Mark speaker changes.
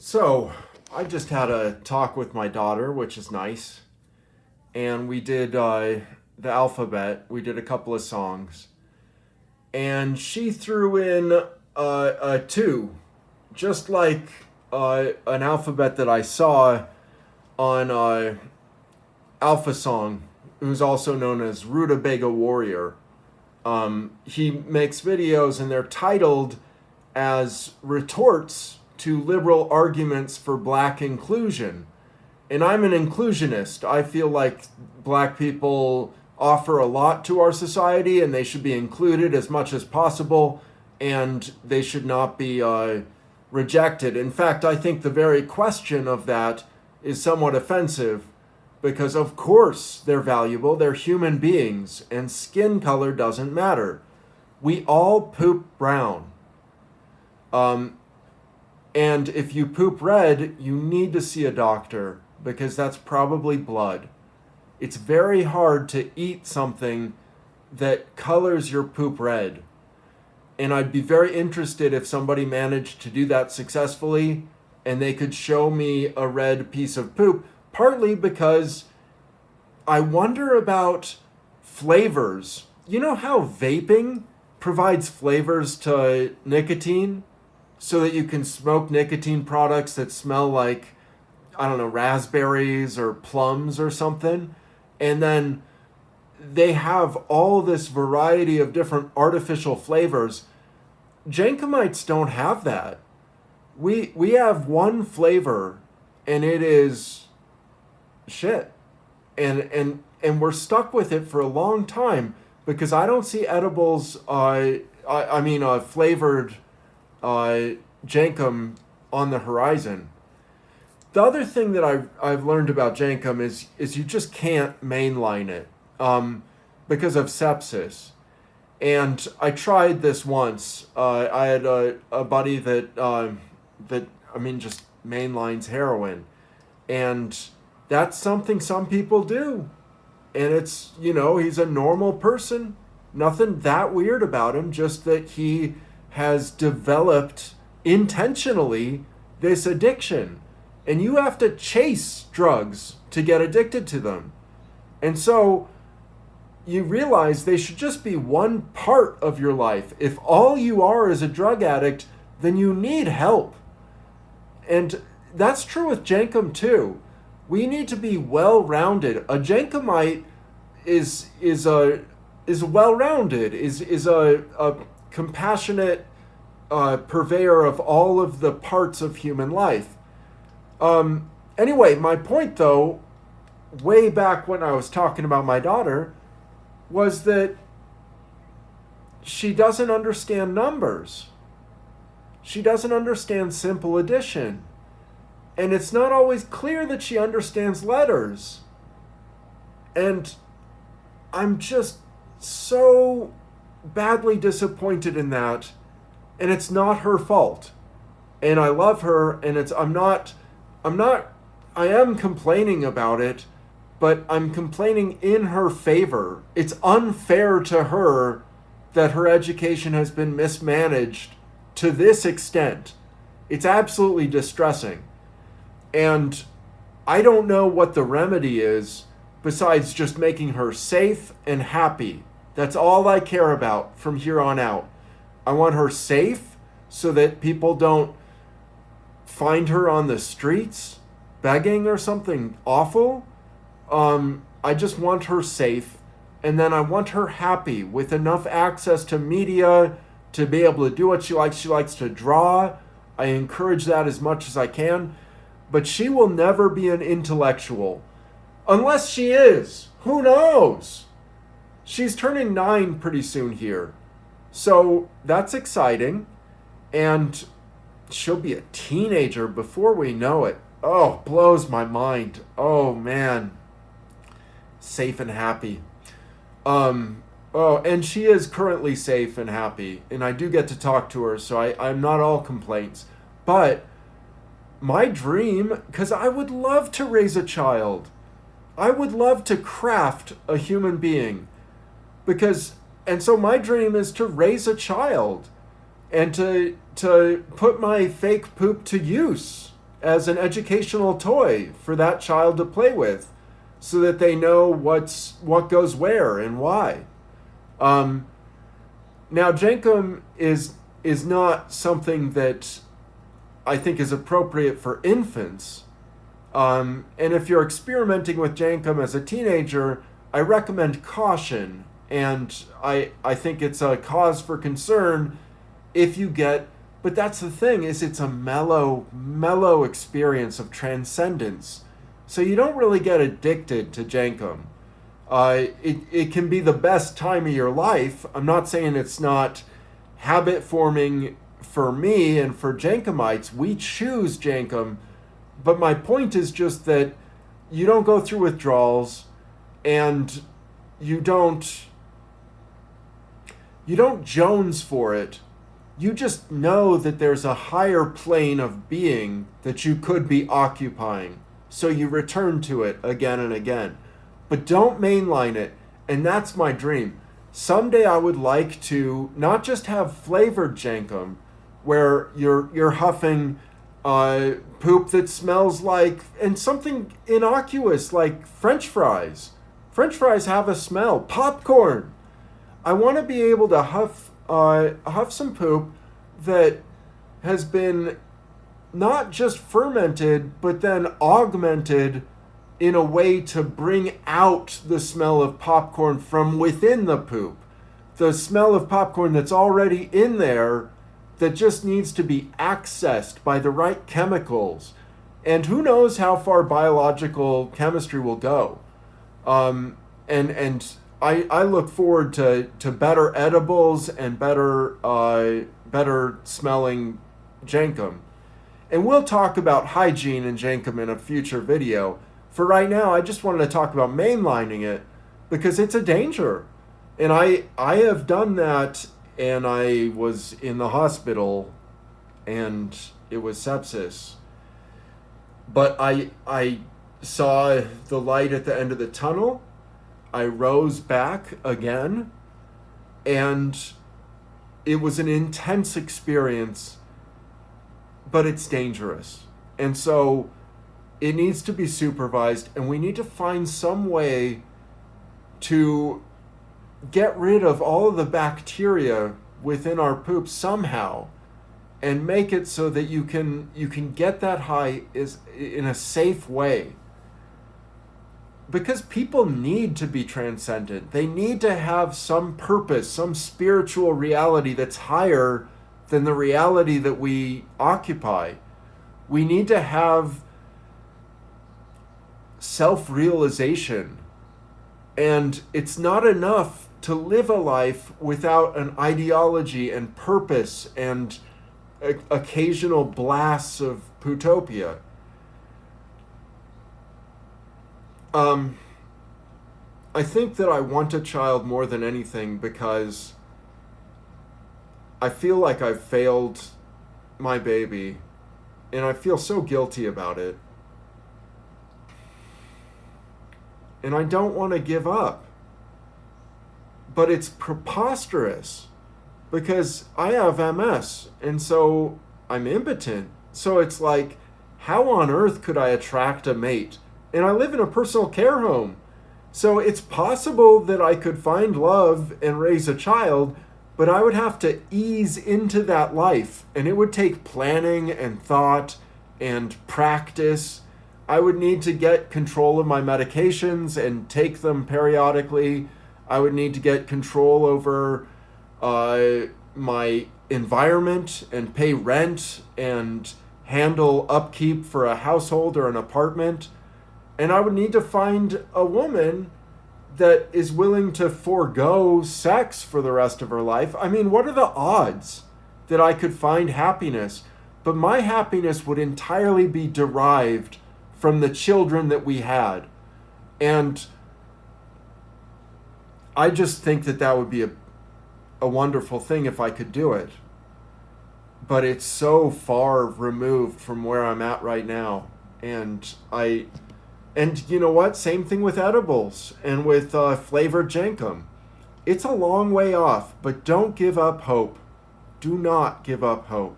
Speaker 1: So, I just had a talk with my daughter, which is nice. And we did the alphabet. We did a couple of songs. And she threw in a two, just like an alphabet that I saw on Alpha Song, who's also known as Rutabaga Warrior. He makes videos and they're titled as retorts to liberal arguments for black inclusion. And I'm an inclusionist. I feel like black people offer a lot to our society and they should be included as much as possible and they should not be rejected. In fact, I think the very question of that is somewhat offensive because, of course, they're valuable. They're human beings and skin color doesn't matter. We all poop brown. And if you poop red, you need to see a doctor because that's probably blood. It's very hard to eat something that colors your poop red. And I'd be very interested if somebody managed to do that successfully and they could show me a red piece of poop, partly because I wonder about flavors. You know how vaping provides flavors to nicotine so that you can smoke nicotine products that smell like, I don't know, raspberries or plums or something? And then they have all this variety of different artificial flavors. Jankomites don't have that. We have one flavor and it is shit. And we're stuck with it for a long time because I don't see edibles flavored Jankum on the horizon. The other thing that I've learned about Jankum is you just can't mainline it because of sepsis. And I tried this once. I had a buddy that just mainlines heroin, and that's something some people do. And it's, he's a normal person. Nothing that weird about him, just that he has developed intentionally this addiction. And you have to chase drugs to get addicted to them. And so you realize they should just be one part of your life. If all you are is a drug addict, then you need help. And that's true with Jankum too. We need to be well-rounded. A Jankumite is well-rounded, is a compassionate purveyor of all of the parts of human life. Anyway, my point though, way back when I was talking about my daughter, was that she doesn't understand numbers. She doesn't understand simple addition. And it's not always clear that she understands letters. And I'm just so badly disappointed in that. And it's not her fault. And I love her, and I am complaining about it, but I'm complaining in her favor. It's unfair to her that her education has been mismanaged to this extent. It's absolutely distressing. And I don't know what the remedy is besides just making her safe and happy. That's all I care about from here on out. I want her safe so that people don't find her on the streets begging or something awful. I just want her safe, and then I want her happy with enough access to media to be able to do what she likes. She likes to draw. I encourage that as much as I can, but she will never be an intellectual unless she is. Who knows? She's turning 9 pretty soon here, so that's exciting, and she'll be a teenager before we know it. Oh, blows my mind. Oh, man. Safe and happy. And she is currently safe and happy. And I do get to talk to her, so I'm not all complaints. But my dream, because I would love to raise a child. I would love to craft a human being. And so my dream is to raise a child and to put my fake poop to use. as an educational toy for that child to play with, so that they know what goes where and why. Now, Jenkem is not something that I think is appropriate for infants. And if you're experimenting with Jenkem as a teenager, I recommend caution. And I think it's a cause for concern if you get, but that's the thing, is it's a mellow experience of transcendence. So you don't really get addicted to Jenkem. It can be the best time of your life. I'm not saying it's not habit forming for me and for Jenkemites. We choose Jenkem, but my point is just that you don't go through withdrawals, and you don't Jones for it. You just know that there's a higher plane of being that you could be occupying. So you return to it again and again. But don't mainline it. And that's my dream. Someday I would like to not just have flavored Jenkem, where you're huffing poop that smells like, and something innocuous like French fries. French fries have a smell. Popcorn. I want to be able to huff some poop that has been not just fermented, but then augmented in a way to bring out the smell of popcorn from within the poop. The smell of popcorn that's already in there, that just needs to be accessed by the right chemicals. And who knows how far biological chemistry will go. And I look forward to better edibles and better smelling Jenkem. And we'll talk about hygiene in Jenkem in a future video. For right now, I just wanted to talk about mainlining it because it's a danger. And I have done that, and I was in the hospital, and it was sepsis. But I saw the light at the end of the tunnel. I rose back again, and it was an intense experience, but it's dangerous. And so it needs to be supervised, and we need to find some way to get rid of all of the bacteria within our poop somehow, and make it so that you can get that high is in a safe way. Because people need to be transcendent. They need to have some purpose, some spiritual reality that's higher than the reality that we occupy. We need to have self-realization. And it's not enough to live a life without an ideology and purpose and occasional blasts of Putopia. I think that I want a child more than anything because I feel like I've failed my baby, and I feel so guilty about it. And I don't want to give up. But it's preposterous because I have MS, and so I'm impotent. So it's like, how on earth could I attract a mate? And I live in a personal care home. So it's possible that I could find love and raise a child, but I would have to ease into that life. And it would take planning and thought and practice. I would need to get control of my medications and take them periodically. I would need to get control over my environment and pay rent and handle upkeep for a household or an apartment. And I would need to find a woman that is willing to forego sex for the rest of her life. I mean, what are the odds that I could find happiness? But my happiness would entirely be derived from the children that we had. And I just think that that would be a wonderful thing if I could do it. But it's so far removed from where I'm at right now. And you know what? Same thing with edibles and with flavored Jenkem. It's a long way off, but don't give up hope. Do not give up hope.